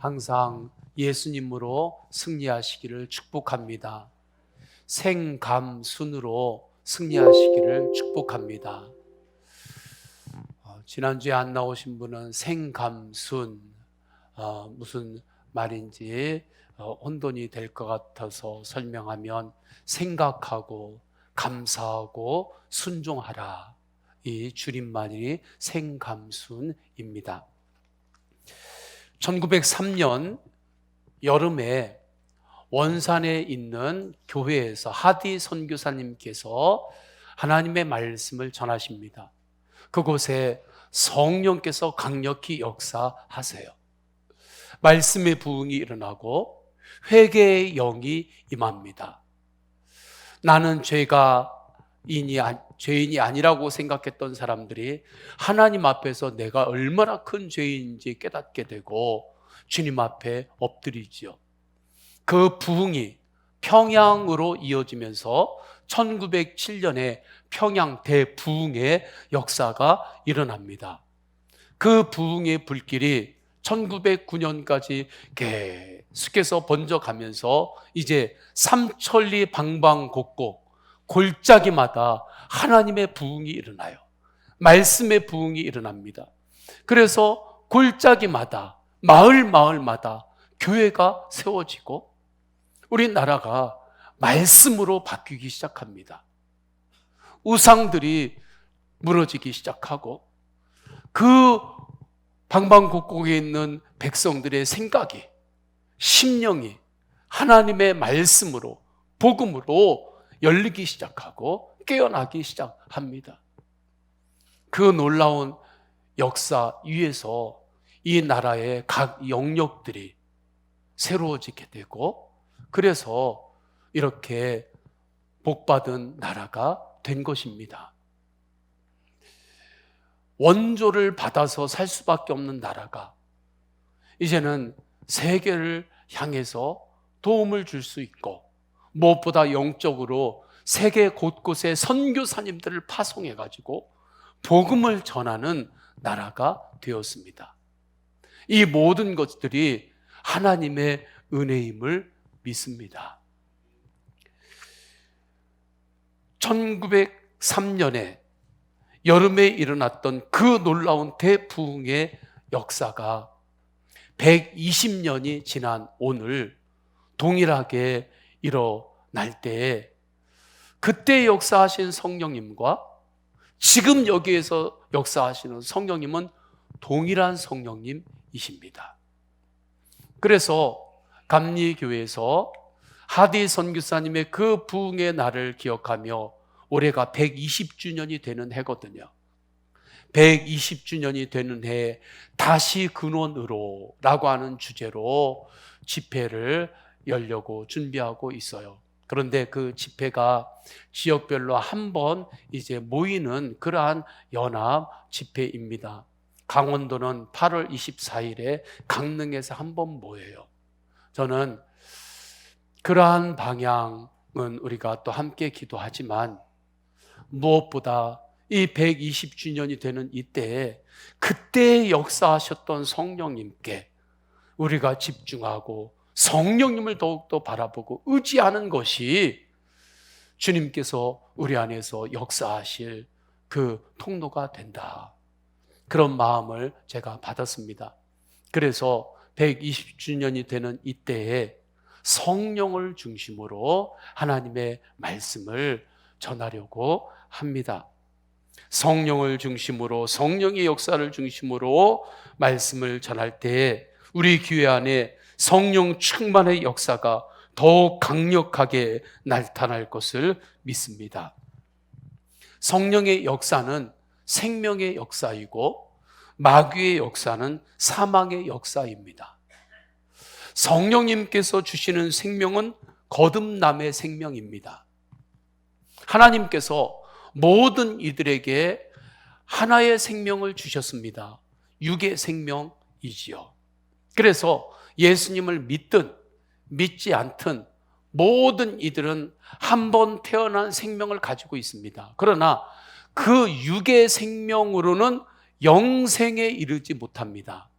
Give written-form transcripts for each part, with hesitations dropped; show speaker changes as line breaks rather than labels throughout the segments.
항상 예수님으로 승리하시기를 축복합니다. 생감순으로 승리하시기를 축복합니다. 지난주에 안 나오신 분은 생감순 무슨 말인지 혼돈이 될 것 같아서 설명하면 생각하고 감사하고 순종하라, 이 줄임말이 생감순입니다. 1903년 여름에 원산에 있는 교회에서 하디 선교사님께서 하나님의 말씀을 전하십니다. 그곳에 성령께서 강력히 역사하세요. 말씀의 부흥이 일어나고 회개의 영이 임합니다. 나는 죄인이 아니라고 생각했던 사람들이 하나님 앞에서 내가 얼마나 큰 죄인인지 깨닫게 되고 주님 앞에 엎드리지요. 그 부흥이 평양으로 이어지면서 1907년에 평양 대부흥의 역사가 일어납니다. 그 부흥의 불길이 1909년까지 계속해서 번져가면서 이제 삼천리 방방곡곡 골짜기마다 하나님의 부흥이 일어나요. 말씀의 부흥이 일어납니다. 그래서 골짜기마다 마을마다 교회가 세워지고 우리나라가 말씀으로 바뀌기 시작합니다. 우상들이 무너지기 시작하고 그 방방곡곡에 있는 백성들의 생각이, 심령이 하나님의 말씀으로, 복음으로 열리기 시작하고 깨어나기 시작합니다. 그 놀라운 역사 위에서 이 나라의 각 영역들이 새로워지게 되고, 그래서 이렇게 복받은 나라가 된 것입니다. 원조를 받아서 살 수밖에 없는 나라가 이제는 세계를 향해서 도움을 줄 수 있고, 무엇보다 영적으로 세계 곳곳에 선교사님들을 파송해가지고 복음을 전하는 나라가 되었습니다. 이 모든 것들이 하나님의 은혜임을 믿습니다. 1903년에 여름에 일어났던 그 놀라운 대부흥의 역사가 120년이 지난 오늘 동일하게 일어날 때에 그때 역사하신 성령님과 지금 여기에서 역사하시는 성령님은 동일한 성령님이십니다. 그래서 감리교회에서 하디 선교사님의 그 부흥의 날을 기억하며 올해가 120주년이 되는 해거든요. 120주년이 되는 해에 다시 근원으로 라고 하는 주제로 집회를 열려고 준비하고 있어요. 그런데 그 집회가 지역별로 한 번 이제 모이는 그러한 연합 집회입니다. 강원도는 8월 24일에 강릉에서 한 번 모여요. 저는 그러한 방향은 우리가 또 함께 기도하지만 무엇보다 이 120주년이 되는 이때에 그때 역사하셨던 성령님께 우리가 집중하고 성령님을 더욱더 바라보고 의지하는 것이 주님께서 우리 안에서 역사하실 그 통로가 된다. 그런 마음을 제가 받았습니다. 그래서 120주년이 되는 이때에 성령을 중심으로 하나님의 말씀을 전하려고 합니다. 성령을 중심으로, 성령의 역사를 중심으로 말씀을 전할 때 우리 교회 안에 성령 충만의 역사가 더욱 강력하게 나타날 것을 믿습니다. 성령의 역사는 생명의 역사이고 마귀의 역사는 사망의 역사입니다. 성령님께서 주시는 생명은 거듭남의 생명입니다. 하나님께서 모든 이들에게 하나의 생명을 주셨습니다. 육의 생명이지요. 그래서 예수님을 믿든 믿지 않든 모든 이들은 한 번 태어난 생명을 가지고 있습니다. 그러나 그 육의 생명으로는 영생에 이르지 못합니다.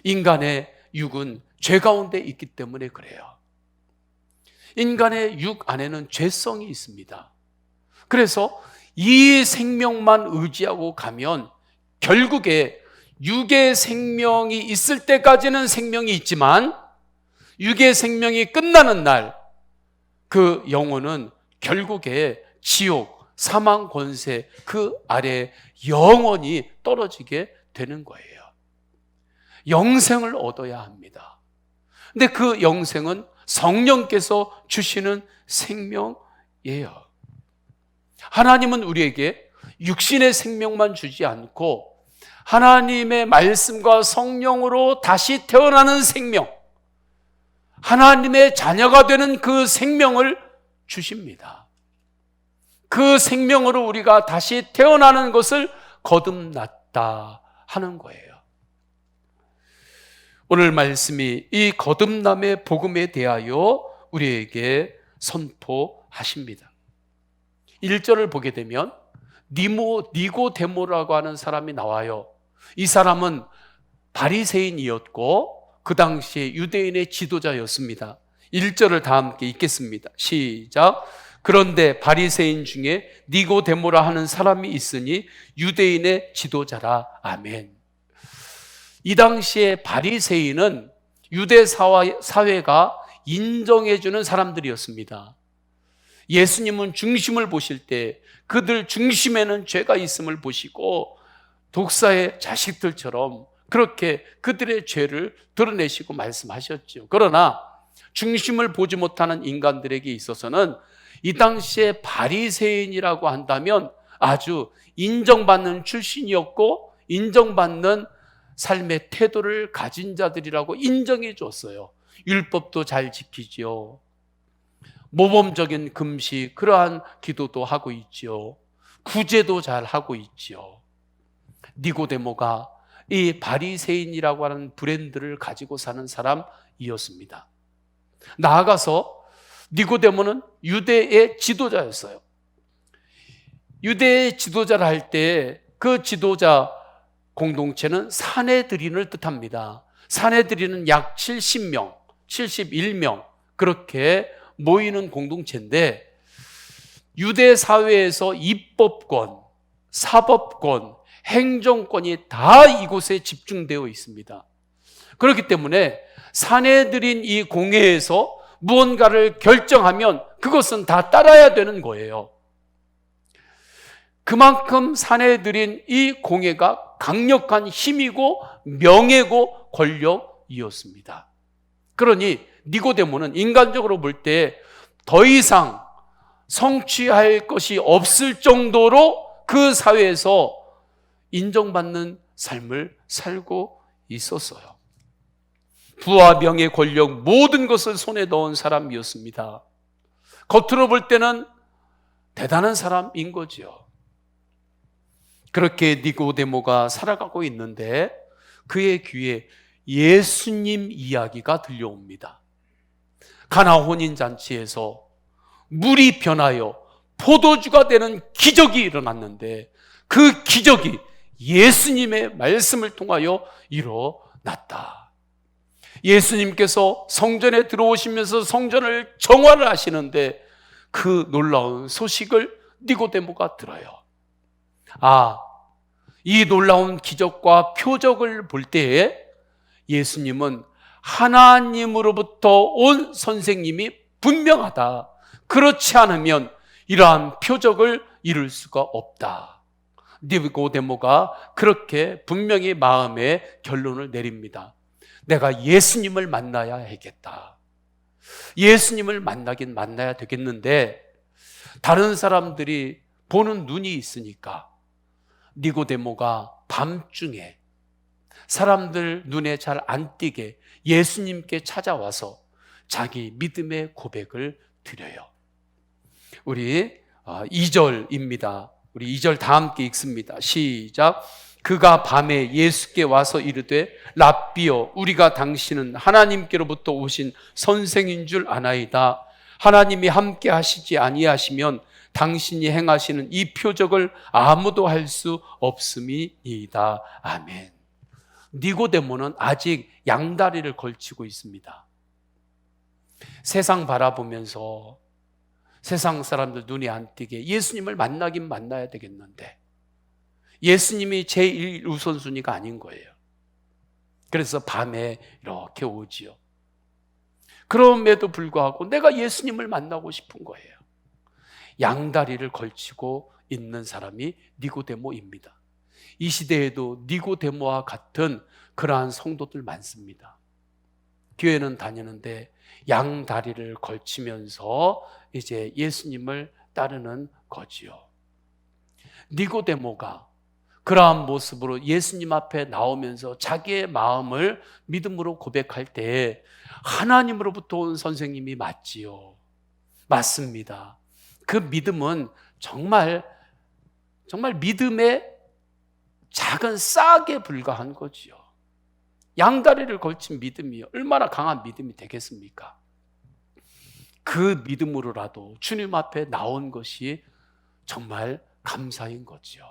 인간의 육은 죄 가운데 있기 때문에 그래요. 인간의 육 안에는 죄성이 있습니다. 그래서 이 생명만 의지하고 가면 결국에 육의 생명이 있을 때까지는 생명이 있지만 육의 생명이 끝나는 날 그 영혼은 결국에 지옥, 사망 권세 그 아래 영원히 떨어지게 되는 거예요. 영생을 얻어야 합니다. 근데 그 영생은 성령께서 주시는 생명이에요. 하나님은 우리에게 육신의 생명만 주지 않고 하나님의 말씀과 성령으로 다시 태어나는 생명, 하나님의 자녀가 되는 그 생명을 주십니다. 그 생명으로 우리가 다시 태어나는 것을 거듭났다 하는 거예요. 오늘 말씀이 이 거듭남의 복음에 대하여 우리에게 선포하십니다. 1절을 보게 되면 니고데모라고 하는 사람이 나와요. 이 사람은 바리새인이었고 그 당시에 유대인의 지도자였습니다. 1절을 다 함께 읽겠습니다. 시작. 그런데 바리새인 중에 니고데모라 하는 사람이 있으니 유대인의 지도자라. 아멘. 이 당시에 바리새인은 유대 사회가 인정해주는 사람들이었습니다. 예수님은 중심을 보실 때 그들 중심에는 죄가 있음을 보시고 독사의 자식들처럼 그렇게 그들의 죄를 드러내시고 말씀하셨죠. 그러나 중심을 보지 못하는 인간들에게 있어서는 이 당시에 바리새인이라고 한다면 아주 인정받는 출신이었고 인정받는 삶의 태도를 가진 자들이라고 인정해 줬어요. 율법도 잘 지키지요. 모범적인 금식, 그러한 기도도 하고 있지요. 구제도 잘 하고 있지요. 니고데모가 이 바리새인이라고 하는 브랜드를 가지고 사는 사람이었습니다. 나아가서 니고데모는 유대의 지도자였어요. 유대의 지도자를 할 때 그 지도자 공동체는 사내들인을 뜻합니다. 사내들인은 약 70명, 71명 그렇게 모이는 공동체인데 유대 사회에서 입법권, 사법권, 행정권이 다 이곳에 집중되어 있습니다. 그렇기 때문에 사내들인 이 공회에서 무언가를 결정하면 그것은 다 따라야 되는 거예요. 그만큼 사내들인 이 공회가 강력한 힘이고 명예고 권력이었습니다. 그러니 니고데모는 인간적으로 볼 때 더 이상 성취할 것이 없을 정도로 그 사회에서 인정받는 삶을 살고 있었어요. 부와 명예, 권력 모든 것을 손에 넣은 사람이었습니다. 겉으로 볼 때는 대단한 사람인 거죠. 그렇게 니고데모가 살아가고 있는데 그의 귀에 예수님 이야기가 들려옵니다. 가나 혼인잔치에서 물이 변하여 포도주가 되는 기적이 일어났는데 그 기적이 예수님의 말씀을 통하여 일어났다. 예수님께서 성전에 들어오시면서 성전을 정화를 하시는데 그 놀라운 소식을 니고데모가 들어요. 이 놀라운 기적과 표적을 볼 때에 예수님은 하나님으로부터 온 선생님이 분명하다. 그렇지 않으면 이러한 표적을 이룰 수가 없다. 니고데모가 그렇게 분명히 마음에 결론을 내립니다. 내가 예수님을 만나야 하겠다. 예수님을 만나긴 만나야 되겠는데 다른 사람들이 보는 눈이 있으니까 니고데모가 밤중에 사람들 눈에 잘 안 띄게 예수님께 찾아와서 자기 믿음의 고백을 드려요. 우리 2절입니다. 우리 2절 다 함께 읽습니다. 시작. 그가 밤에 예수께 와서 이르되 랍비여 우리가 당신은 하나님께로부터 오신 선생인 줄 아나이다. 하나님이 함께 하시지 아니하시면 당신이 행하시는 이 표적을 아무도 할 수 없음이니이다. 아멘. 니고데모는 아직 양다리를 걸치고 있습니다. 세상 바라보면서 세상 사람들 눈이 안 띄게 예수님을 만나긴 만나야 되겠는데 예수님이 제1 우선순위가 아닌 거예요. 그래서 밤에 이렇게 오지요. 그럼에도 불구하고 내가 예수님을 만나고 싶은 거예요. 양다리를 걸치고 있는 사람이 니고데모입니다. 이 시대에도 니고데모와 같은 그러한 성도들 많습니다. 교회는 다니는데 양다리를 걸치면서 이제 예수님을 따르는 거지요. 니고데모가 그러한 모습으로 예수님 앞에 나오면서 자기의 마음을 믿음으로 고백할 때 하나님으로부터 온 선생님이 맞지요. 맞습니다. 그 믿음은 정말 믿음의 작은 싹에 불과한 거지요. 양다리를 걸친 믿음이 얼마나 강한 믿음이 되겠습니까? 그 믿음으로라도 주님 앞에 나온 것이 정말 감사인 거지요.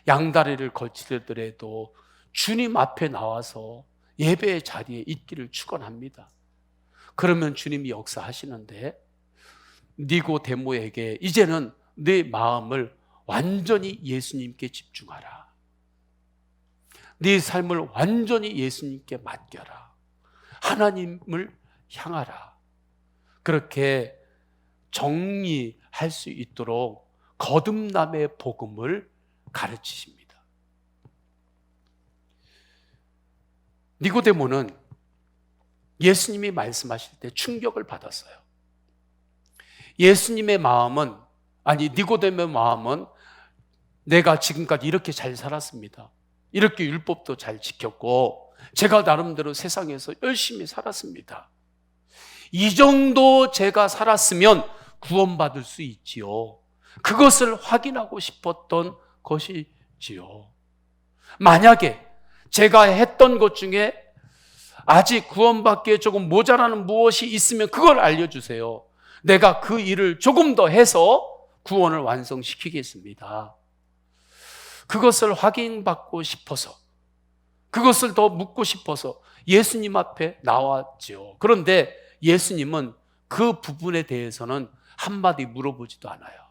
양다리를 걸치더라도 주님 앞에 나와서 예배의 자리에 있기를 축원합니다. 그러면 주님이 역사하시는데 니고데모에게 이제는 네 마음을 완전히 예수님께 집중하라. 네 삶을 완전히 예수님께 맡겨라. 하나님을 향하라. 그렇게 정리할 수 있도록 거듭남의 복음을 가르치십니다. 니고데모는 예수님이 말씀하실 때 충격을 받았어요. 예수님의 마음은, 니고데모의 마음은 내가 지금까지 이렇게 잘 살았습니다. 이렇게 율법도 잘 지켰고 제가 나름대로 세상에서 열심히 살았습니다. 이 정도 제가 살았으면 구원받을 수 있지요. 그것을 확인하고 싶었던 것이지요. 만약에 제가 했던 것 중에 아직 구원받기에 조금 모자라는 무엇이 있으면 그걸 알려주세요. 내가 그 일을 조금 더 해서 구원을 완성시키겠습니다. 그것을 확인받고 싶어서, 그것을 더 묻고 싶어서 예수님 앞에 나왔죠. 그런데 예수님은 그 부분에 대해서는 한마디 물어보지도 않아요.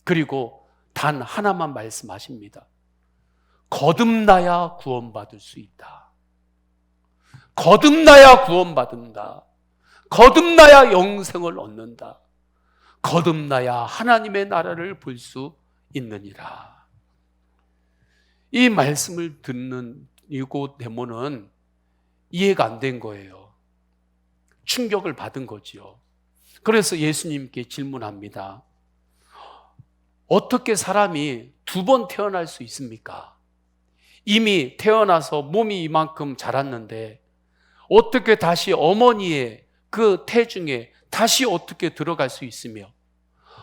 그리고 단 하나만 말씀하십니다. 거듭나야 구원받을 수 있다. 거듭나야 구원받는다. 거듭나야 영생을 얻는다. 거듭나야 하나님의 나라를 볼 수 있느니라. 이 말씀을 듣는 니고데모는 이해가 안 된 거예요. 충격을 받은 거지요. 그래서 예수님께 질문합니다. 어떻게 사람이 두 번 태어날 수 있습니까? 이미 태어나서 몸이 이만큼 자랐는데 어떻게 다시 어머니의 그 태중에 다시 어떻게 들어갈 수 있으며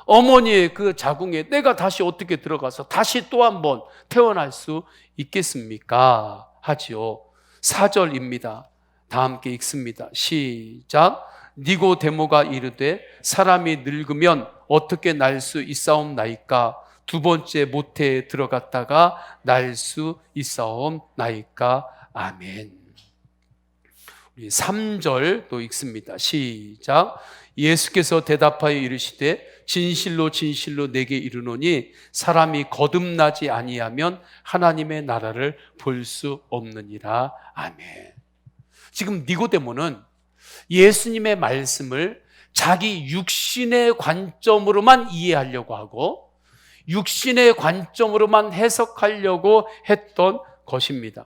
어머니의 그 자궁에 내가 다시 어떻게 들어가서 다시 또 한 번 태어날 수 있겠습니까? 하지요. 4절입니다. 다 함께 읽습니다. 시작. 니고데모가 이르되 사람이 늙으면 어떻게 날 수 있사옵나이까? 두 번째 모태에 들어갔다가 날 수 있사옵나이까? 아멘. 우리 3절 또 읽습니다. 시작. 예수께서 대답하여 이르시되 진실로 진실로 내게 이르노니 사람이 거듭나지 아니하면 하나님의 나라를 볼 수 없느니라. 아멘. 지금 니고데모는 예수님의 말씀을 자기 육신의 관점으로만 이해하려고 하고 육신의 관점으로만 해석하려고 했던 것입니다.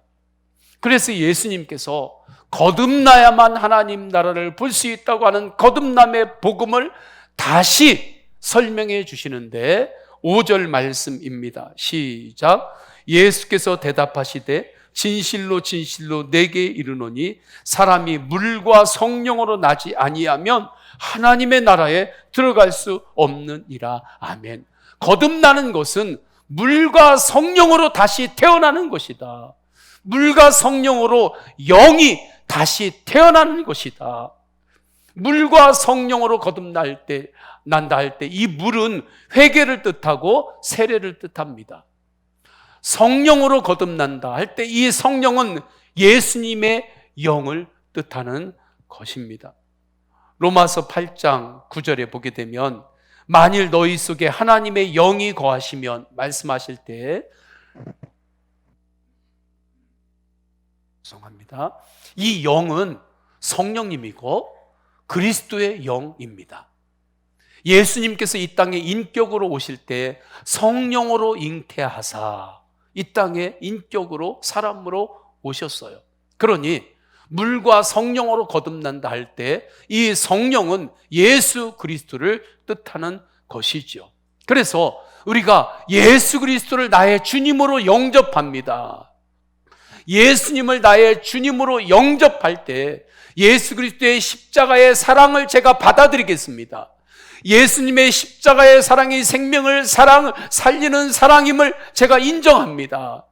그래서 예수님께서 거듭나야만 하나님 나라를 볼 수 있다고 하는 거듭남의 복음을 다시 설명해 주시는데 5절 말씀입니다. 시작. 예수께서 대답하시되 진실로 진실로 내게 이르노니 사람이 물과 성령으로 나지 아니하면 하나님의 나라에 들어갈 수 없느니라. 아멘. 거듭나는 것은 물과 성령으로 다시 태어나는 것이다. 물과 성령으로 영이 다시 태어나는 것이다. 물과 성령으로 거듭날 때, 난다 할 때 이 물은 회개를 뜻하고 세례를 뜻합니다. 성령으로 거듭난다 할 때 이 성령은 예수님의 영을 뜻하는 것입니다. 로마서 8장 9절에 보게 되면 만일 너희 속에 하나님의 영이 거하시면 말씀하실 때 죄송합니다. 이 영은 성령님이고 그리스도의 영입니다. 예수님께서 이 땅에 인격으로 오실 때 성령으로 잉태하사 이 땅에 인격으로 사람으로 오셨어요. 그러니 물과 성령으로 거듭난다 할 때 이 성령은 예수 그리스도를 뜻하는 것이죠. 그래서 우리가 예수 그리스도를 나의 주님으로 영접합니다. 예수님을 나의 주님으로 영접할 때 예수 그리스도의 십자가의 사랑을 제가 받아들이겠습니다. 예수님의 십자가의 사랑이 생명을 살리는 사랑임을 제가 인정합니다.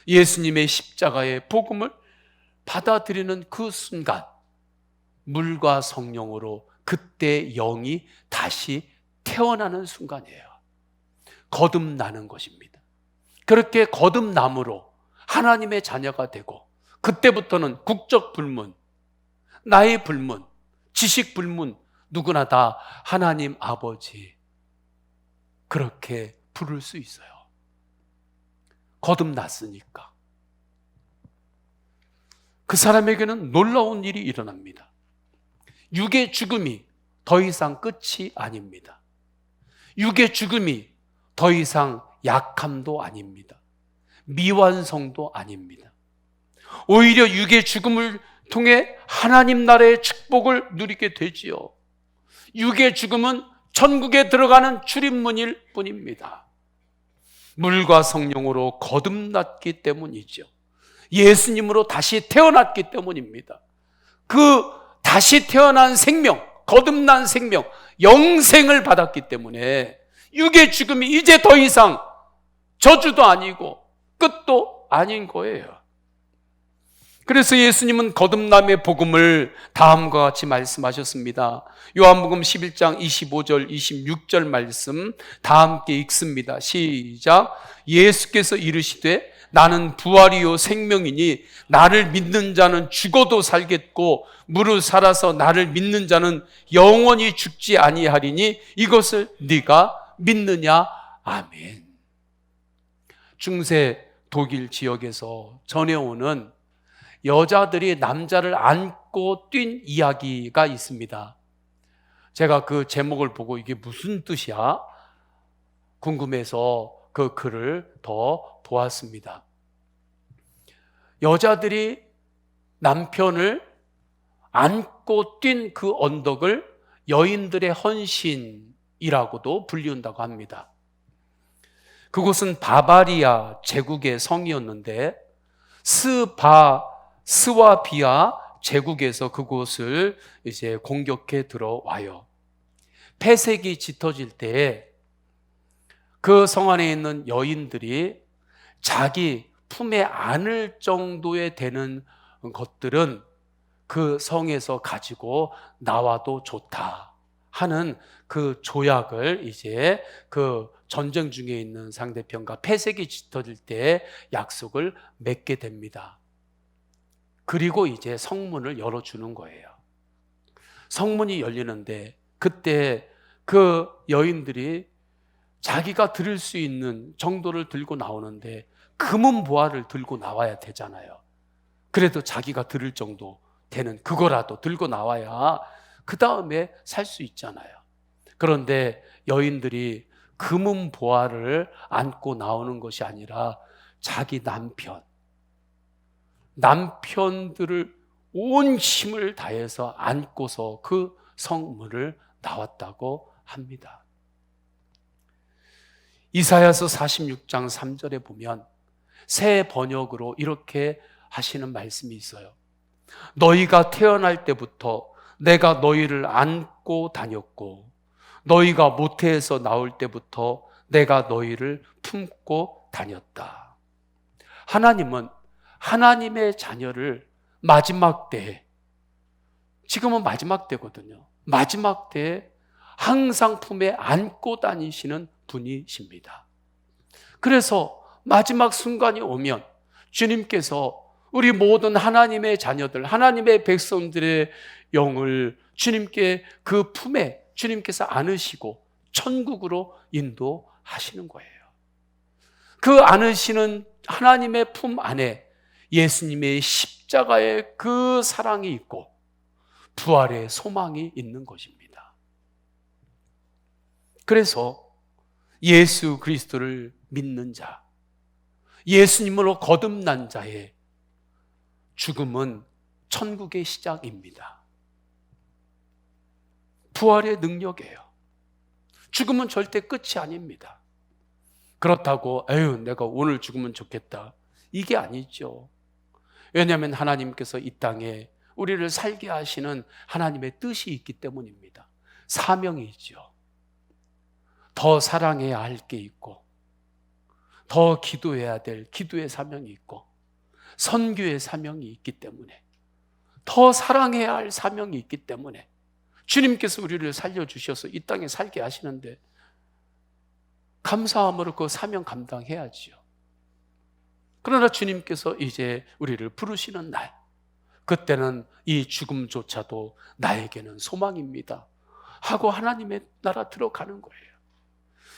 예수님의 십자가의 복음을 받아들이는 그 순간 물과 성령으로 그때 영이 다시 태어나는 순간이에요. 거듭나는 것입니다. 그렇게 거듭남으로 하나님의 자녀가 되고 그때부터는 국적 불문, 나이 불문, 지식 불문 누구나 다 하나님 아버지 그렇게 부를 수 있어요. 거듭났으니까. 그 사람에게는 놀라운 일이 일어납니다. 육의 죽음이 더 이상 끝이 아닙니다. 육의 죽음이 더 이상 약함도 아닙니다. 미완성도 아닙니다. 오히려 육의 죽음을 통해 하나님 나라의 축복을 누리게 되지요. 육의 죽음은 천국에 들어가는 출입문일 뿐입니다. 물과 성령으로 거듭났기 때문이죠. 예수님으로 다시 태어났기 때문입니다. 그 다시 태어난 생명, 거듭난 생명, 영생을 받았기 때문에 육의 죽음이 이제 더 이상 저주도 아니고 끝도 아닌 거예요. 그래서 예수님은 거듭남의 복음을 다음과 같이 말씀하셨습니다. 요한복음 11장 25절 26절 말씀 다 함께 읽습니다. 시작. 예수께서 이르시되 나는 부활이요 생명이니 나를 믿는 자는 죽어도 살겠고 무릇 살아서 나를 믿는 자는 영원히 죽지 아니하리니 이것을 네가 믿느냐. 아멘. 중세 독일 지역에서 전해오는 여자들이 남자를 안고 뛴 이야기가 있습니다. 제가 그 제목을 보고 이게 무슨 뜻이야? 궁금해서 그 글을 더 보았습니다. 여자들이 남편을 안고 뛴 그 언덕을 여인들의 헌신이라고도 불리운다고 합니다. 그곳은 바바리아 제국의 성이었는데 스와비아 제국에서 그곳을 이제 공격해 들어와요. 폐색이 짙어질 때 그 성 안에 있는 여인들이 자기 품에 안을 정도에 되는 것들은 그 성에서 가지고 나와도 좋다 하는 그 조약을 이제 그 전쟁 중에 있는 상대편과 폐색이 짙어질 때 약속을 맺게 됩니다. 그리고 이제 성문을 열어주는 거예요. 성문이 열리는데 그때 그 여인들이 자기가 들을 수 있는 정도를 들고 나오는데 금은 보화를 들고 나와야 되잖아요. 그래도 자기가 들을 정도 되는 그거라도 들고 나와야 그 다음에 살 수 있잖아요. 그런데 여인들이 금은 보화를 안고 나오는 것이 아니라 자기 남편들을 온 힘을 다해서 안고서 그 성문을 나왔다고 합니다. 이사야서 46장 3절에 보면 새 번역으로 이렇게 하시는 말씀이 있어요. 너희가 태어날 때부터 내가 너희를 안고 다녔고 너희가 모태에서 나올 때부터 내가 너희를 품고 다녔다. 하나님은 하나님의 자녀를 마지막 때에, 지금은 마지막 때거든요. 마지막 때에 항상 품에 안고 다니시는 분이십니다. 그래서 마지막 순간이 오면 주님께서 우리 모든 하나님의 자녀들, 하나님의 백성들의 영을 주님께 그 품에 주님께서 안으시고 천국으로 인도하시는 거예요. 그 안으시는 하나님의 품 안에 예수님의 십자가의 그 사랑이 있고 부활의 소망이 있는 것입니다. 그래서 예수 그리스도를 믿는 자, 예수님으로 거듭난 자의 죽음은 천국의 시작입니다. 부활의 능력이에요. 죽음은 절대 끝이 아닙니다. 그렇다고 에휴 내가 오늘 죽으면 좋겠다, 이게 아니죠. 왜냐하면 하나님께서 이 땅에 우리를 살게 하시는 하나님의 뜻이 있기 때문입니다. 사명이 있죠. 더 사랑해야 할 게 있고, 더 기도해야 될 기도의 사명이 있고, 선교의 사명이 있기 때문에, 더 사랑해야 할 사명이 있기 때문에 주님께서 우리를 살려주셔서 이 땅에 살게 하시는데 감사함으로 그 사명 감당해야지요. 그러나 주님께서 이제 우리를 부르시는 날, 그때는 이 죽음조차도 나에게는 소망입니다 하고 하나님의 나라 들어가는 거예요.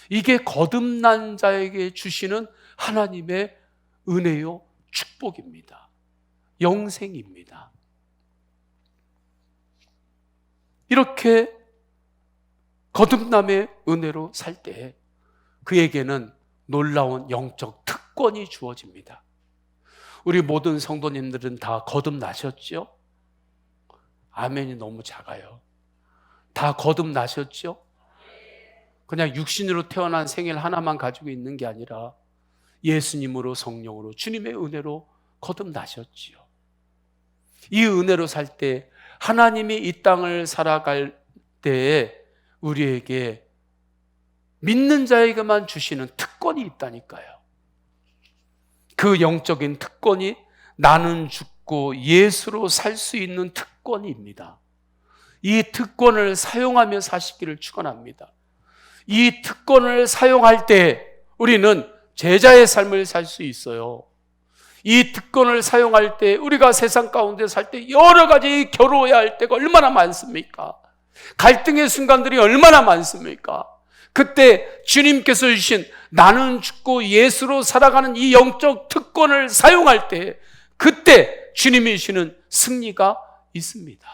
이게 거듭난 자에게 주시는 하나님의 은혜요 축복입니다. 영생입니다. 이렇게 거듭남의 은혜로 살 때 그에게는 놀라운 영적 특권이 주어집니다. 우리 모든 성도님들은 다 거듭나셨죠? 아멘이 너무 작아요. 다 거듭나셨죠? 그냥 육신으로 태어난 생일 하나만 가지고 있는 게 아니라 예수님으로, 성령으로, 주님의 은혜로 거듭나셨지요. 이 은혜로 살 때 하나님이 이 땅을 살아갈 때에 우리에게 믿는 자에게만 주시는 특권이 있다니까요. 그 영적인 특권이 나는 죽고 예수로 살 수 있는 특권입니다. 이 특권을 사용하며 사시기를 축원합니다. 이 특권을 사용할 때 우리는 제자의 삶을 살 수 있어요. 이 특권을 사용할 때 우리가 세상 가운데 살 때 여러 가지 겨루어야 할 때가 얼마나 많습니까? 갈등의 순간들이 얼마나 많습니까? 그때 주님께서 주신 나는 죽고 예수로 살아가는 이 영적 특권을 사용할 때 그때 주님이 주시는 승리가 있습니다.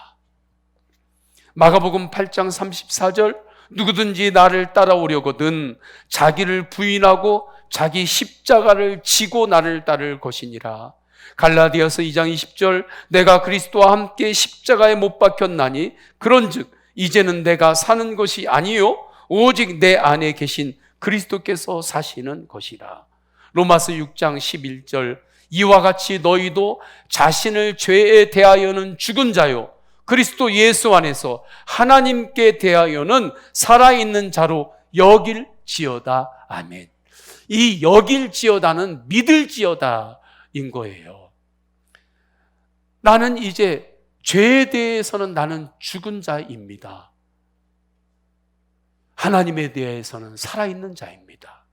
마가복음 8장 34절, 누구든지 나를 따라오려거든 자기를 부인하고 자기 십자가를 지고 나를 따를 것이니라. 갈라디아서 2장 20절, 내가 그리스도와 함께 십자가에 못 박혔나니 그런즉 이제는 내가 사는 것이 아니요 오직 내 안에 계신 그리스도께서 사시는 것이라. 로마서 6장 11절, 이와 같이 너희도 자신을 죄에 대하여는 죽은 자요 그리스도 예수 안에서 하나님께 대하여는 살아있는 자로 여길지어다. 아멘. 이 여길지어다는 믿을지어다인 거예요. 나는 이제 죄에 대해서는 나는 죽은 자입니다. 하나님에 대해서는 살아있는 자입니다.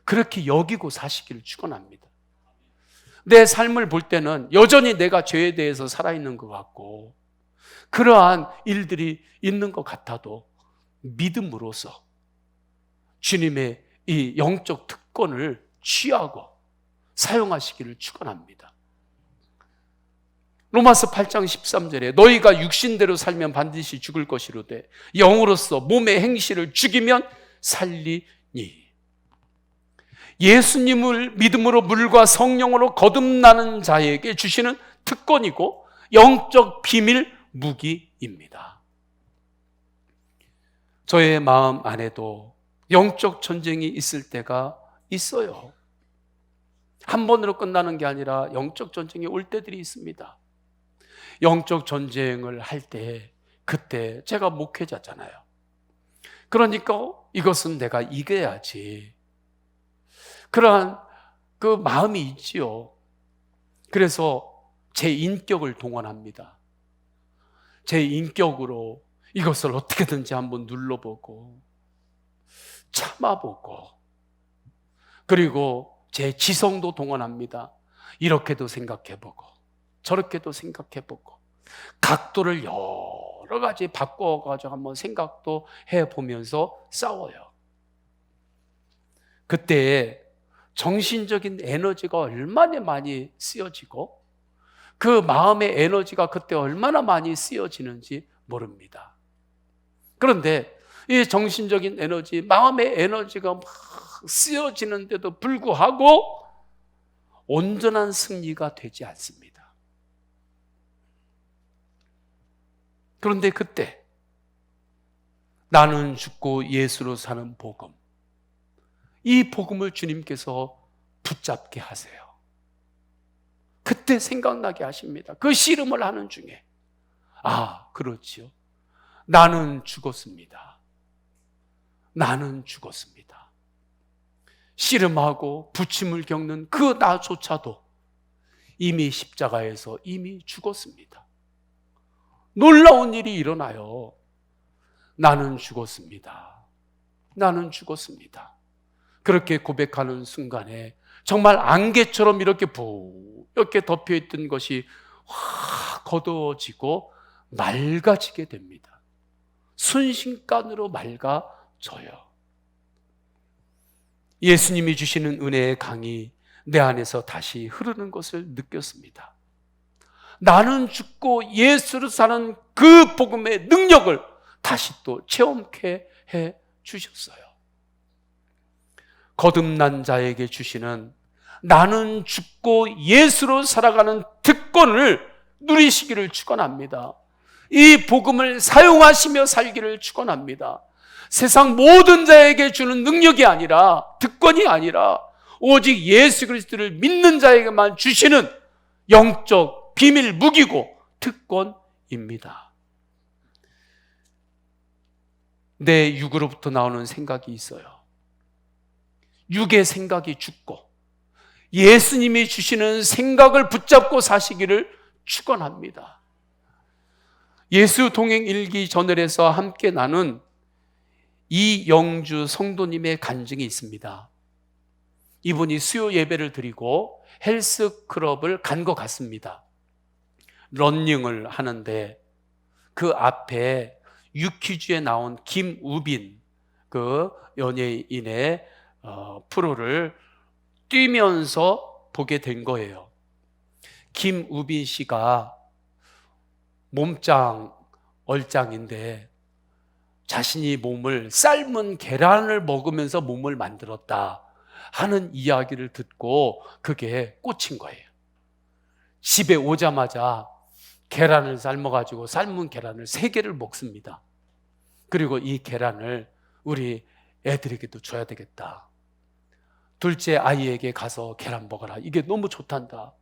그렇게 여기고 사시기를 축원합니다. 내 삶을 볼 때는 여전히 내가 죄에 대해서 살아있는 것 같고 그러한 일들이 있는 것 같아도 믿음으로써 주님의 이 영적 특권을 취하고 사용하시기를 축원합니다. 로마서 8장 13절에 너희가 육신대로 살면 반드시 죽을 것이로되 영으로서 몸의 행실을 죽이면 살리니. 예수님을 믿음으로 물과 성령으로 거듭나는 자에게 주시는 특권이고 영적 비밀 무기입니다. 저의 마음 안에도 영적 전쟁이 있을 때가 있어요. 한 번으로 끝나는 게 아니라 영적 전쟁이 올 때들이 있습니다. 영적 전쟁을 할 때 그때 제가 목회자잖아요. 그러니까 이것은 내가 이겨야지, 그러한 그 마음이 있지요. 그래서 제 인격을 동원합니다. 제 인격으로 이것을 어떻게든지 한번 눌러보고 참아보고 그리고 제 지성도 동원합니다. 이렇게도 생각해보고 저렇게도 생각해보고 각도를 여러 가지 바꿔가지고 한번 생각도 해보면서 싸워요. 그때 정신적인 에너지가 얼마나 많이 쓰여지고 그 마음의 에너지가 그때 얼마나 많이 쓰여지는지 모릅니다. 그런데 이 정신적인 에너지, 마음의 에너지가 막 쓰여지는데도 불구하고 온전한 승리가 되지 않습니다. 그런데 그때 나는 죽고 예수로 사는 복음, 이 복음을 주님께서 붙잡게 하세요. 그때 생각나게 하십니다. 그 씨름을 하는 중에 그렇지요. 나는 죽었습니다. 나는 죽었습니다. 씨름하고 부침을 겪는 그 나조차도 이미 십자가에서 이미 죽었습니다. 놀라운 일이 일어나요. 나는 죽었습니다. 나는 죽었습니다. 그렇게 고백하는 순간에 정말 안개처럼 이렇게 이렇게 덮여있던 것이 확 거두어지고 맑아지게 됩니다. 순식간으로 맑아져요. 예수님이 주시는 은혜의 강이 내 안에서 다시 흐르는 것을 느꼈습니다. 나는 죽고 예수를 사는 그 복음의 능력을 다시 또 체험케 해 주셨어요. 거듭난 자에게 주시는 나는 죽고 예수로 살아가는 특권을 누리시기를 축원합니다. 이 복음을 사용하시며 살기를 축원합니다. 세상 모든 자에게 주는 능력이 아니라, 특권이 아니라 오직 예수 그리스도를 믿는 자에게만 주시는 영적 비밀 무기고 특권입니다. 내 육으로부터 나오는 생각이 있어요. 육의 생각이 죽고 예수님이 주시는 생각을 붙잡고 사시기를 축원합니다. 예수 동행 일기 저널에서 함께 나눈 이영주 성도님의 간증이 있습니다. 이분이 수요 예배를 드리고 헬스클럽을 간 것 같습니다. 러닝을 하는데 그 앞에 유퀴즈에 나온 김우빈 그 연예인의 프로를 뛰면서 보게 된 거예요. 김우빈 씨가 몸짱 얼짱인데 자신이 몸을 삶은 계란을 먹으면서 몸을 만들었다 하는 이야기를 듣고 그게 꽂힌 거예요. 집에 오자마자 계란을 삶아가지고 삶은 계란을 3개를 먹습니다. 그리고 이 계란을 우리 애들에게도 줘야 되겠다. 둘째 아이에게 가서 계란 먹어라. 이게 너무 좋단다.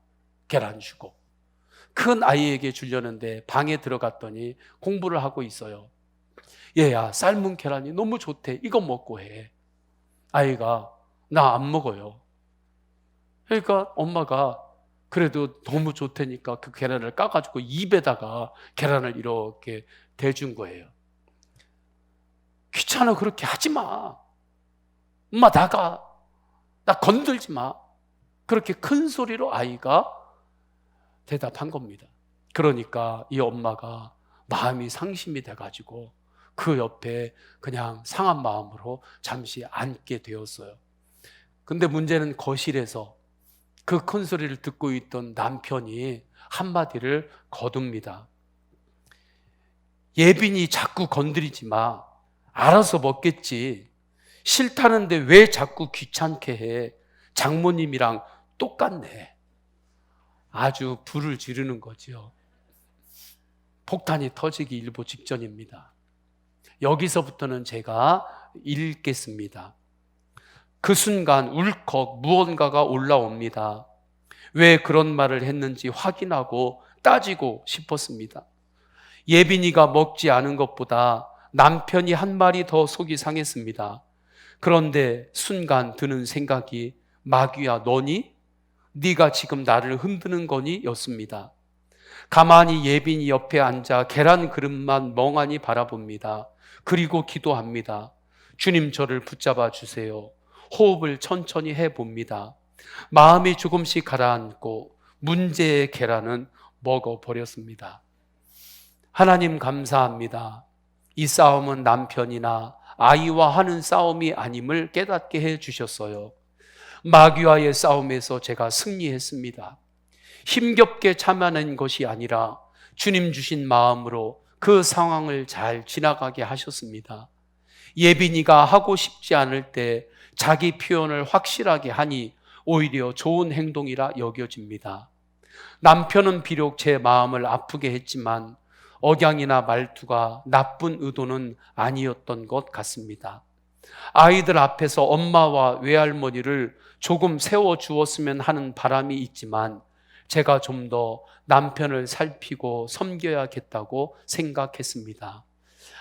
계란 주고. 큰 아이에게 주려는데 방에 들어갔더니 공부를 하고 있어요. 얘야, 삶은 계란이 너무 좋대. 이거 먹고 해. 아이가 나 안 먹어요. 그러니까 엄마가 그래도 너무 좋다니까 그 계란을 까가지고 입에다가 계란을 이렇게 대준 거예요. 귀찮아, 그렇게 하지 마. 엄마 나가. 나 건들지 마. 그렇게 큰 소리로 아이가 대답한 겁니다. 그러니까 이 엄마가 마음이 상심이 돼가지고 그 옆에 그냥 상한 마음으로 잠시 앉게 되었어요. 근데 문제는 거실에서 그 큰 소리를 듣고 있던 남편이 한마디를 거둡니다. 예빈이 자꾸 건드리지 마. 알아서 먹겠지. 싫다는데 왜 자꾸 귀찮게 해. 장모님이랑 똑같네. 아주 불을 지르는 거죠. 폭탄이 터지기 일보 직전입니다. 여기서부터는 제가 읽겠습니다. 그 순간 울컥 무언가가 올라옵니다. 왜 그런 말을 했는지 확인하고 따지고 싶었습니다. 예빈이가 먹지 않은 것보다 남편이 한 말이 더 속이 상했습니다. 그런데 순간 드는 생각이 마귀야 너니? 네가 지금 나를 흔드는 거니? 였습니다. 가만히 예빈이 옆에 앉아 계란 그릇만 멍하니 바라봅니다. 그리고 기도합니다. 주님 저를 붙잡아 주세요. 호흡을 천천히 해봅니다. 마음이 조금씩 가라앉고 문제의 계란은 먹어버렸습니다. 하나님 감사합니다. 이 싸움은 남편이나 아이와 하는 싸움이 아님을 깨닫게 해주셨어요. 마귀와의 싸움에서 제가 승리했습니다. 힘겹게 참아낸 것이 아니라 주님 주신 마음으로 그 상황을 잘 지나가게 하셨습니다. 예빈이가 하고 싶지 않을 때 자기 표현을 확실하게 하니 오히려 좋은 행동이라 여겨집니다. 남편은 비록 제 마음을 아프게 했지만 억양이나 말투가 나쁜 의도는 아니었던 것 같습니다. 아이들 앞에서 엄마와 외할머니를 조금 세워주었으면 하는 바람이 있지만 제가 좀 더 남편을 살피고 섬겨야겠다고 생각했습니다.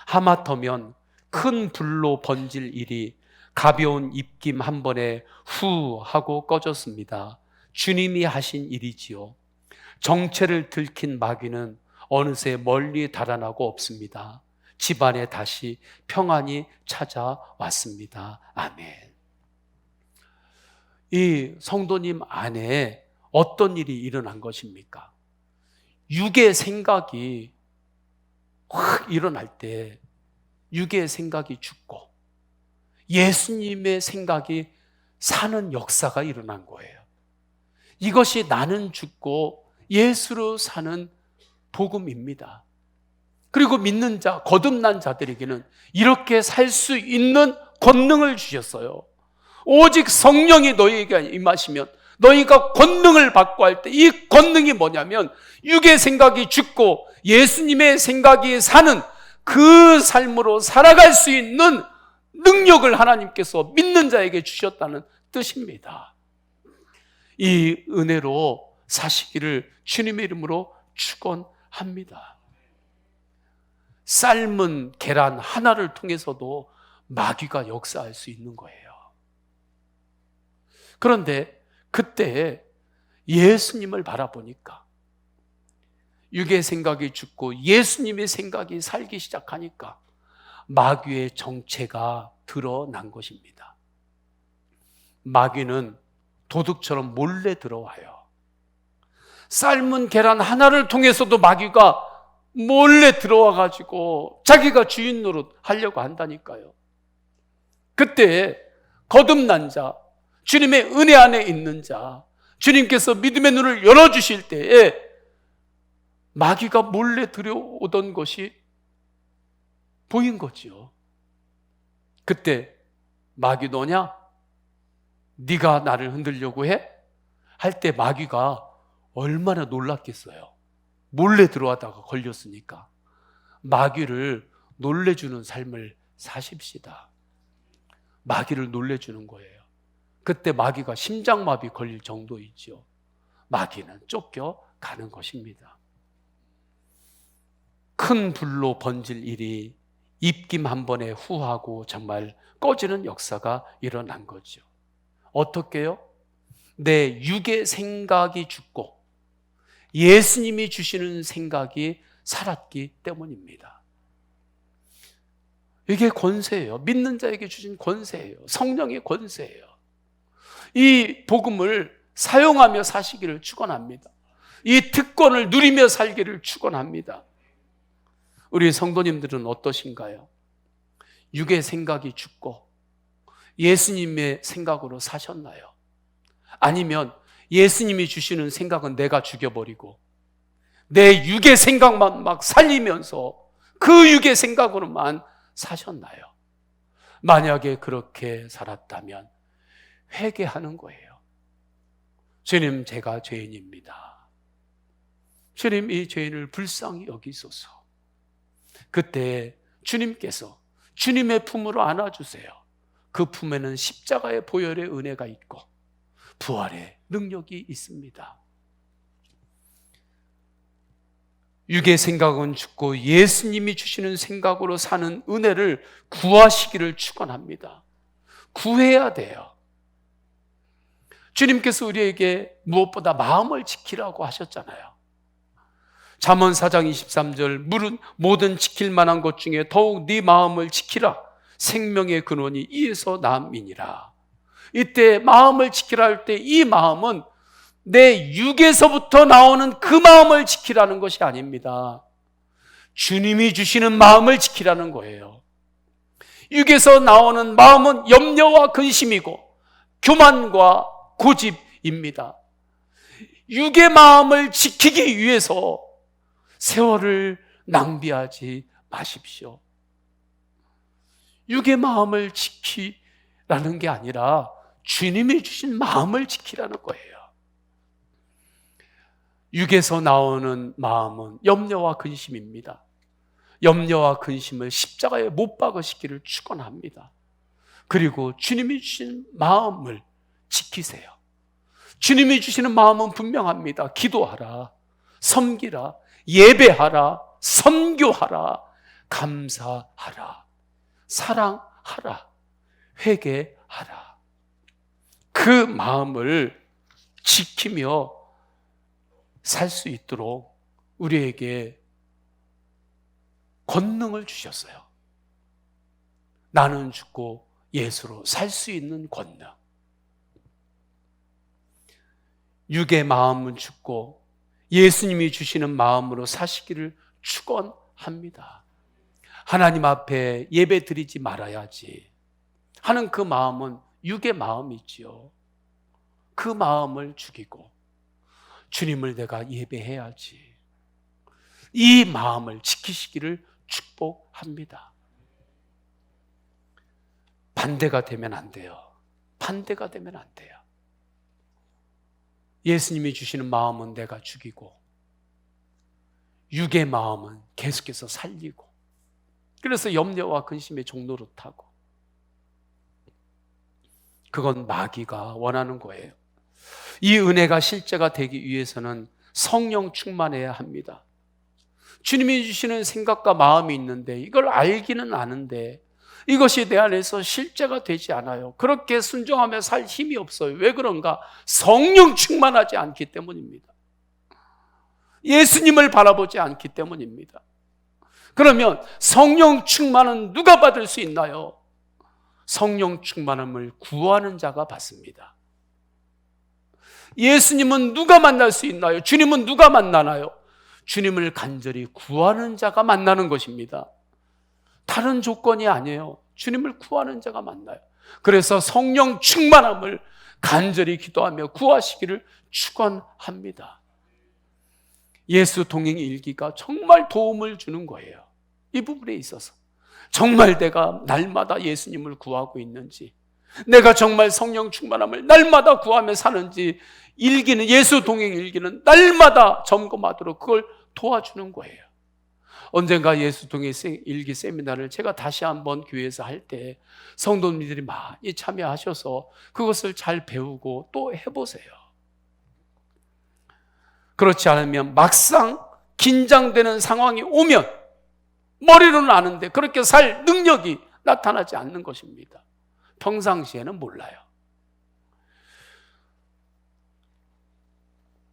하마터면 큰 불로 번질 일이 가벼운 입김 한 번에 후 하고 꺼졌습니다. 주님이 하신 일이지요. 정체를 들킨 마귀는 어느새 멀리 달아나고 없습니다. 집안에 다시 평안이 찾아왔습니다. 아멘. 이 성도님 안에 어떤 일이 일어난 것입니까? 육의 생각이 확 일어날 때 육의 생각이 죽고 예수님의 생각이 사는 역사가 일어난 거예요. 이것이 나는 죽고 예수로 사는 복음입니다. 그리고 믿는 자, 거듭난 자들에게는 이렇게 살 수 있는 권능을 주셨어요. 오직 성령이 너희에게 임하시면 너희가 권능을 받고 할 때 이 권능이 뭐냐면 육의 생각이 죽고 예수님의 생각이 사는 그 삶으로 살아갈 수 있는 능력을 하나님께서 믿는 자에게 주셨다는 뜻입니다. 이 은혜로 사시기를 주님의 이름으로 축원합니다. 삶은 계란 하나를 통해서도 마귀가 역사할 수 있는 거예요. 그런데 그때 예수님을 바라보니까 육의 생각이 죽고 예수님의 생각이 살기 시작하니까 마귀의 정체가 드러난 것입니다. 마귀는 도둑처럼 몰래 들어와요. 삶은 계란 하나를 통해서도 마귀가 몰래 들어와가지고 자기가 주인 노릇 하려고 한다니까요. 그때 거듭난 자, 주님의 은혜 안에 있는 자, 주님께서 믿음의 눈을 열어주실 때에 마귀가 몰래 들여오던 것이 보인 거지요. 그때 마귀 너냐? 네가 나를 흔들려고 해? 할 때 마귀가 얼마나 놀랐겠어요. 몰래 들어와다가 걸렸으니까. 마귀를 놀래주는 삶을 사십시다. 마귀를 놀래주는 거예요. 그때 마귀가 심장마비 걸릴 정도이죠. 마귀는 쫓겨가는 것입니다. 큰 불로 번질 일이 입김 한 번에 후하고 정말 꺼지는 역사가 일어난 거죠. 어떻게요? 내 육의 생각이 죽고 예수님이 주시는 생각이 살았기 때문입니다. 이게 권세예요. 믿는 자에게 주신 권세예요. 성령의 권세예요. 이 복음을 사용하며 사시기를 축원합니다. 이 특권을 누리며 살기를 축원합니다. 우리 성도님들은 어떠신가요? 육의 생각이 죽고 예수님의 생각으로 사셨나요? 아니면 예수님이 주시는 생각은 내가 죽여버리고 내 육의 생각만 막 살리면서 그 육의 생각으로만 사셨나요? 만약에 그렇게 살았다면 회개하는 거예요. 주님, 제가 죄인입니다. 주님, 이 죄인을 불쌍히 여기소서. 그때 주님께서 주님의 품으로 안아주세요. 그 품에는 십자가의 보혈의 은혜가 있고 부활의 능력이 있습니다. 육의 생각은 죽고 예수님이 주시는 생각으로 사는 은혜를 구하시기를 축원합니다. 구해야 돼요. 주님께서 우리에게 무엇보다 마음을 지키라고 하셨잖아요. 잠언 4장 23절 모든 지킬 만한 것 중에 더욱 네 마음을 지키라. 생명의 근원이 이에서 나음이니라. 이때 마음을 지키라 할 때 이 마음은 내 육에서부터 나오는 그 마음을 지키라는 것이 아닙니다. 주님이 주시는 마음을 지키라는 거예요. 육에서 나오는 마음은 염려와 근심이고 교만과 고집입니다. 육의 마음을 지키기 위해서 세월을 낭비하지 마십시오. 육의 마음을 지키라는 게 아니라 주님이 주신 마음을 지키라는 거예요. 육에서 나오는 마음은 염려와 근심입니다. 염려와 근심을 십자가에 못 박으시기를 축원합니다. 그리고 주님이 주신 마음을 지키세요. 주님이 주시는 마음은 분명합니다. 기도하라, 섬기라, 예배하라, 선교하라, 감사하라, 사랑하라, 회개하라. 그 마음을 지키며 살 수 있도록 우리에게 권능을 주셨어요. 나는 죽고 예수로 살 수 있는 권능. 육의 마음은 죽고 예수님이 주시는 마음으로 사시기를 축원합니다. 하나님 앞에 예배 드리지 말아야지 하는 그 마음은 육의 마음이지요. 그 마음을 죽이고 주님을 내가 예배해야지, 이 마음을 지키시기를 축복합니다. 반대가 되면 안 돼요. 반대가 되면 안 돼요. 예수님이 주시는 마음은 내가 죽이고 육의 마음은 계속해서 살리고, 그래서 염려와 근심의 종로로 타고, 그건 마귀가 원하는 거예요. 이 은혜가 실제가 되기 위해서는 성령 충만해야 합니다. 주님이 주시는 생각과 마음이 있는데 이걸 알기는 아는데 이것이 내 안에서 실제가 되지 않아요. 그렇게 순종하며 살 힘이 없어요. 왜 그런가? 성령 충만하지 않기 때문입니다. 예수님을 바라보지 않기 때문입니다. 그러면 성령 충만은 누가 받을 수 있나요? 성령 충만함을 구하는 자가 받습니다. 예수님은 누가 만날 수 있나요? 주님은 누가 만나나요? 주님을 간절히 구하는 자가 만나는 것입니다. 다른 조건이 아니에요. 주님을 구하는 자가 만나요. 그래서 성령 충만함을 간절히 기도하며 구하시기를 축원합니다. 예수 동행 일기가 정말 도움을 주는 거예요. 이 부분에 있어서 정말 내가 날마다 예수님을 구하고 있는지, 내가 정말 성령 충만함을 날마다 구하며 사는지, 일기는, 예수 동행 일기는 날마다 점검하도록 그걸 도와주는 거예요. 언젠가 예수 동행 일기 세미나를 제가 다시 한번 교회에서 할 때 성도님들이 많이 참여하셔서 그것을 잘 배우고 또 해보세요. 그렇지 않으면 막상 긴장되는 상황이 오면 머리로는 아는데 그렇게 살 능력이 나타나지 않는 것입니다. 평상시에는 몰라요.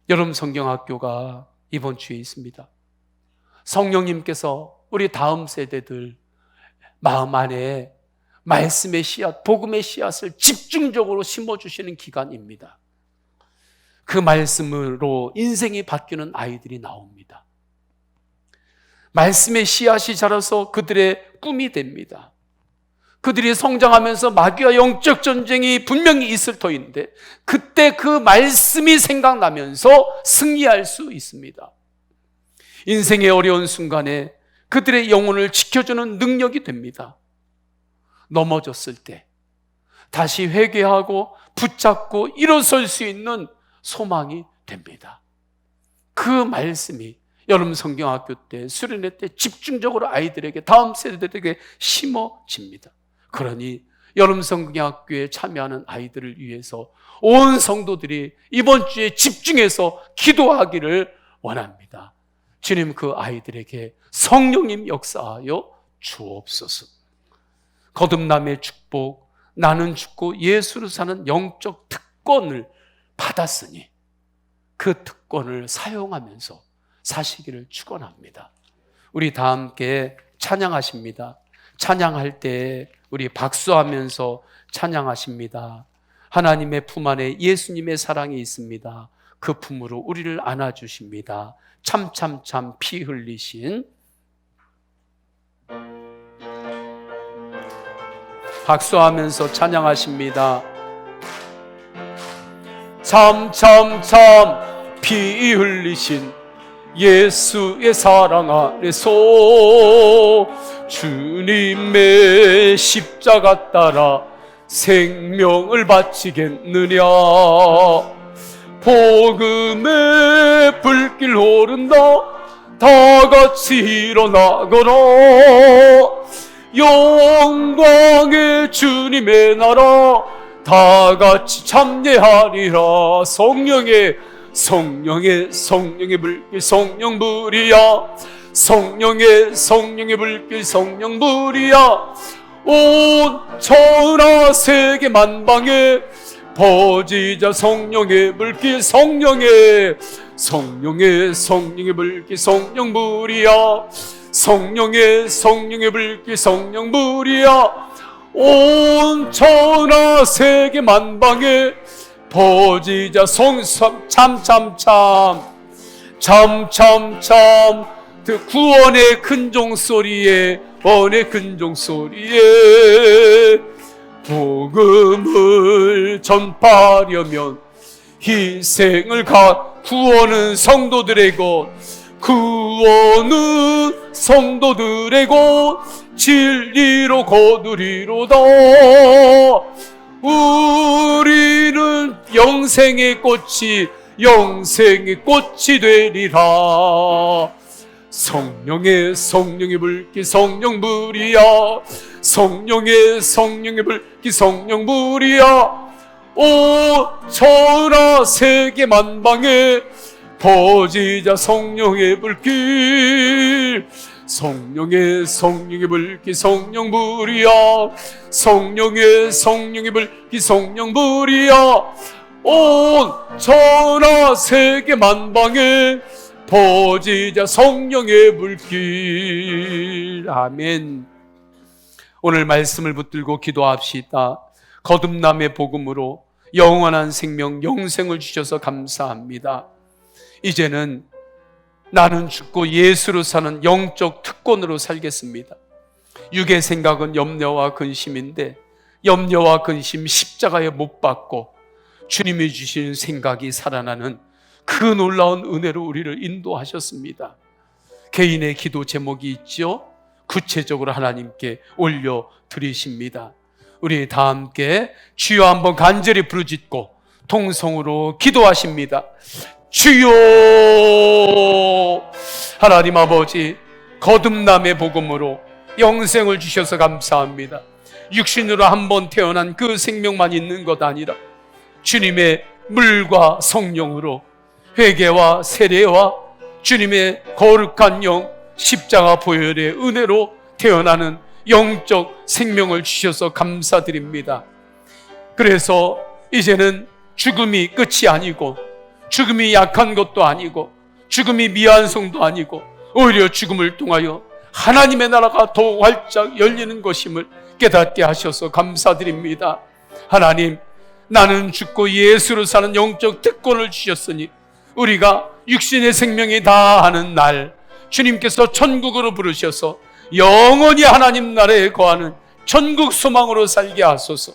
여러분, 성경학교가 이번 주에 있습니다. 성령님께서 우리 다음 세대들 마음 안에 말씀의 씨앗, 복음의 씨앗을 집중적으로 심어주시는 기간입니다. 그 말씀으로 인생이 바뀌는 아이들이 나옵니다. 말씀의 씨앗이 자라서 그들의 꿈이 됩니다. 그들이 성장하면서 마귀와 영적 전쟁이 분명히 있을 터인데 그때 그 말씀이 생각나면서 승리할 수 있습니다. 인생의 어려운 순간에 그들의 영혼을 지켜주는 능력이 됩니다. 넘어졌을 때 다시 회개하고 붙잡고 일어설 수 있는 소망이 됩니다. 그 말씀이 여러분 성경학교 때, 수련회 때 집중적으로 아이들에게, 다음 세대들에게 심어집니다. 그러니 여러분 성경학교에 참여하는 아이들을 위해서 온 성도들이 이번 주에 집중해서 기도하기를 원합니다. 주님, 그 아이들에게 성령님 역사하여 주옵소서. 거듭남의 축복, 나는 죽고 예수로 사는 영적 특권을 받았으니 그 특권을 사용하면서 사시기를 축원합니다. 우리 다 함께 찬양하십니다. 찬양할 때 우리 박수하면서 찬양하십니다. 하나님의 품 안에 예수님의 사랑이 있습니다. 그 품으로 우리를 안아주십니다. 참참참 피 흘리신, 박수하면서 찬양하십니다. 참참참 피 흘리신 예수의 사랑 안에서 주님의 십자가 따라 생명을 바치겠느냐. 복음의 불길 오른다 다 같이 일어나거라. 영광의 주님의 나라 다 같이 참여하리라. 성령의 불길 성령불이야. 성령의 불길 성령불이야. 온 천하 세계 만방에 퍼지자 성령의 불길. 성령의 불길 성령불이야. 성령의 불길 성령불이야. 온 천하 세계 만방에 퍼지자 참참참 구원의 큰 종소리에 번의 큰 종소리에 복음을 전파하려면 희생을 구원은 성도들의 것, 구원은 성도들의 것, 진리로 거두리로다. 우리는 영생의 꽃이 되리라. 성령의 불길 성령불이야. 성령의 불길 성령불이야. 오 천하 세계 만방에 퍼지자 성령의 불길. 성령의 불길 성령불이야. 성령의 불길 성령불이야. 온 천하 세계 만방에 퍼지자 성령의 불길. 아멘. 오늘 말씀을 붙들고 기도합시다. 거듭남의 복음으로 영원한 생명, 영생을 주셔서 감사합니다. 이제는 나는 죽고 예수로 사는 영적 특권으로 살겠습니다. 육의 생각은 염려와 근심인데 염려와 근심 십자가에 못 박고 주님이 주신 생각이 살아나는 그 놀라운 은혜로 우리를 인도하셨습니다. 개인의 기도 제목이 있죠. 구체적으로 하나님께 올려드리십니다. 우리 다 함께 주여 한번 간절히 부르짖고 통성으로 기도하십니다. 주여. 하나님 아버지, 거듭남의 복음으로 영생을 주셔서 감사합니다. 육신으로 한번 태어난 그 생명만 있는 것 아니라 주님의 물과 성령으로 회개와 세례와 주님의 거룩한 영 십자가 보혈의 은혜로 태어나는 영적 생명을 주셔서 감사드립니다. 그래서 이제는 죽음이 끝이 아니고 죽음이 약한 것도 아니고 죽음이 미완성도 아니고 오히려 죽음을 통하여 하나님의 나라가 더욱 활짝 열리는 것임을 깨닫게 하셔서 감사드립니다. 하나님, 나는 죽고 예수로 사는 영적 특권을 주셨으니 우리가 육신의 생명이 다하는 날 주님께서 천국으로 부르셔서 영원히 하나님 나라에 거하는 천국 소망으로 살게 하소서.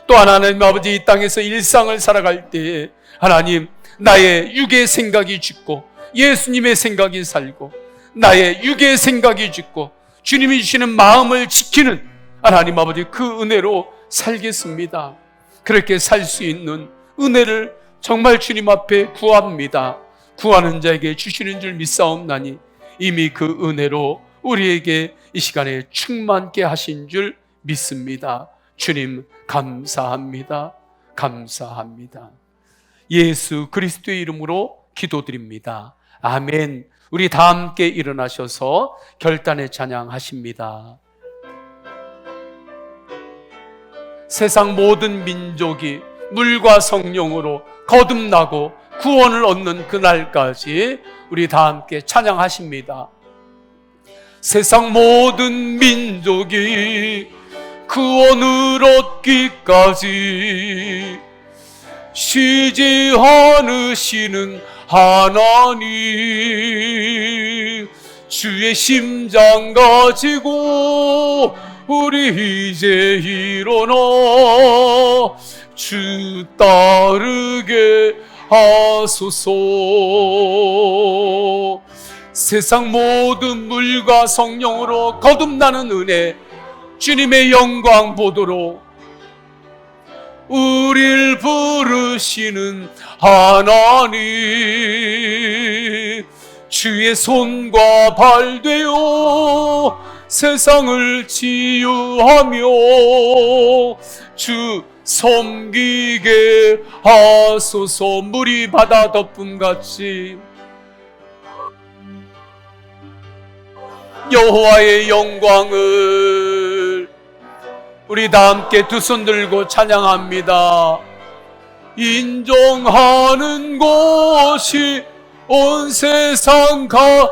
또 하나님 아버지, 이 땅에서 일상을 살아갈 때에 하나님, 나의 육의 생각이 죽고 예수님의 생각이 살고 나의 육의 생각이 죽고 주님이 주시는 마음을 지키는 하나님 아버지 그 은혜로 살겠습니다. 그렇게 살 수 있는 은혜를 정말 주님 앞에 구합니다. 구하는 자에게 주시는 줄 믿사옵나니 이미 그 은혜로 우리에게 이 시간에 충만케 하신 줄 믿습니다. 주님 감사합니다. 감사합니다. 예수 그리스도의 이름으로 기도드립니다. 아멘. 우리 다 함께 일어나셔서 결단의 찬양하십니다. 세상 모든 민족이 물과 성령으로 거듭나고 구원을 얻는 그날까지 우리 다 함께 찬양하십니다. 세상 모든 민족이 구원을 얻기까지 쉬지 않으시는 하나님, 주의 심장 가지고 우리 이제 일어나 주 따르게 하소서. 세상 모든 물과 성령으로 거듭나는 은혜, 주님의 영광 보도록 우릴 부르시는 하나님, 주의 손과 발 되어 세상을 치유하며 주 섬기게 하소서. 물이 바다 덮음같이 여호와의 영광을 우리 다 함께 두 손 들고 찬양합니다. 인정하는 것이 온 세상 가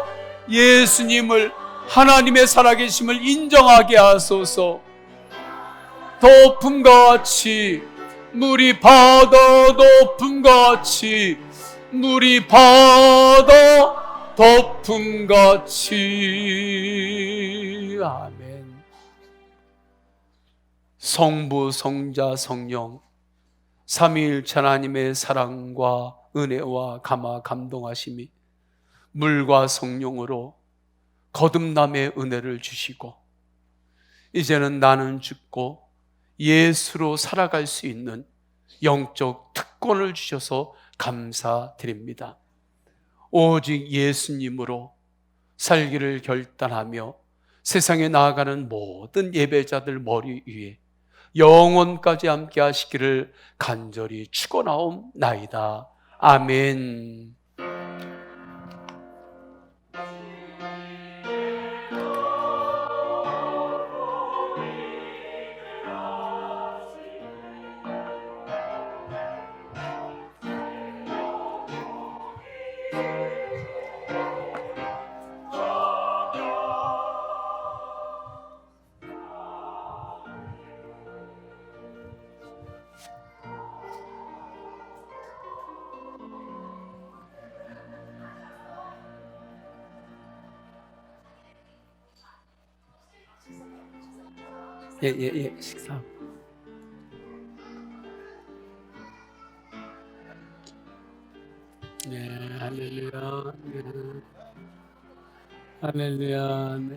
예수님을, 하나님의 살아계심을 인정하게 하소서. 덮음같이 물이 바다 덮음같이 물이 바다 덮음같이. 아멘. 성부, 성자, 성령 삼위일체 하나님의 사랑과 은혜와 감화 감동하심이 물과 성령으로 거듭남의 은혜를 주시고 이제는 나는 죽고 예수로 살아갈 수 있는 영적 특권을 주셔서 감사드립니다. 오직 예수님으로 살기를 결단하며 세상에 나아가는 모든 예배자들 머리 위에 영원까지 함께 하시기를 간절히 축원하옵나이다. 아멘. 식사. 네, 할렐루야. 네. 할렐루야. 네.